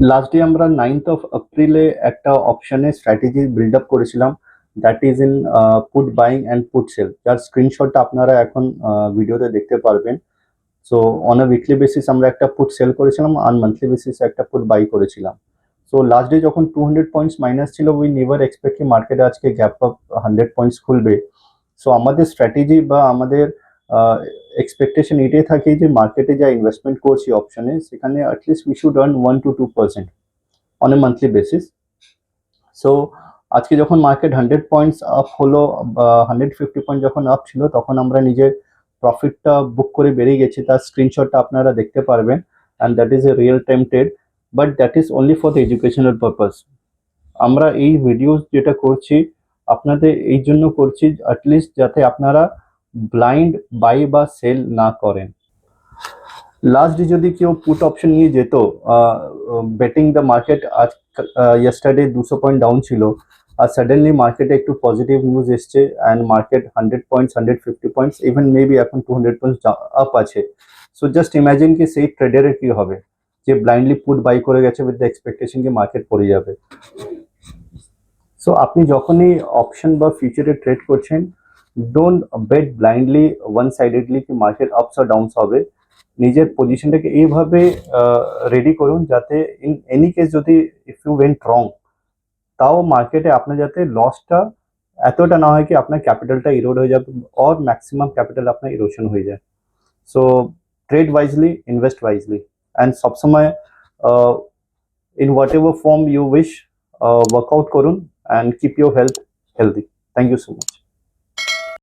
Last day আমরা 9th of এপ্রিলে একটা অপশনে স্ট্র্যাটেজি বিল্ড আপ করেছিলাম, that is in put buying and put sell, যার স্ক্রিনশটটা আপনারা এখন ভিডিওতে দেখতে পারবেন। So on a weekly basis আমরা একটা পুট সেল করেছিলাম, আর মান্থলি বেসিসে একটা পুট বাই করেছিলাম। সো লাস্ট ডে যখন 200 পয়েন্টস মাইনাস ছিল, উই নেভার এক্সপেক্ট কি মার্কেটে আজকে গ্যাপ আপ 100 পয়েন্টস খুলবে। সো আমাদের স্ট্র্যাটেজি বা আমাদের এক্সপেকটেশন এটাই থাকে যে মার্কেটে যা ইনভেস্টমেন্ট করছি অপশনে, সেখানে at least we should earn 1 to 2% on a monthly basis. So আজকে যখন মার্কেট 100 পয়েন্টস আপ হলো বা 150 পয়েন্ট যখন আপ ছিল, তখন আমরা নিজের প্রফিটটা বুক করে বেরিয়ে গেছি, তার স্ক্রিনশটটা আপনারা দেখতে পারবেন। And that is a real time trade, but that is only for the educational purpose. আমরা এই ভিডিও যেটা করছি আপনাদের এই জন্য করছি, অ্যাটলিস্ট যাতে আপনারা ব্লাইন্ড বাই বা সেল না করেন। লাস্ট ডে যদি কেউ পুট অপশন নিয়ে যেত, বেটিং দ্য মার্কেট, আজ ইয়েস্টারডে 200 পয়েন্ট ডাউন ছিল, আর সাডেনলি মার্কেটে একটু পজিটিভ নিউজ এসছে and market 100 points, 150 points, even maybe এখন 200 পয়েন্টস আপ আছে। সো জাস্ট ইমাজিন কি সেই ট্রেডারের কি হবে যে ব্লাইন্ডলি পুট বাই করে গেছে উইথ দ্য এক্সপেকটেশন কি মার্কেট পড়ে যাবে। সো আপনি যখনই অপশন বা ফিউচারে ট্রেড করছেন, ডোন্ট বেট ব্লাইন্ডলি ওয়ান সাইডেডলি কি মার্কেট আপস আর ডাউনস হবে। নিজের পজিশনটাকে এইভাবে রেডি করুন যাতে ইন এনি কেস যদি ইফ ইউ ওয়েন্ট রং, তাও মার্কেটে আপনার যাতে লসটা এতটা না হয় কি আপনার ক্যাপিটালটা ইরোড হয়ে যাবে, অর ম্যাক্সিমাম ক্যাপিটাল আপনার ইরোশন হয়ে যায়। So trade wisely, invest wisely, and সবসময় in whatever form you wish workout করুন and keep your health healthy. Thank you so much.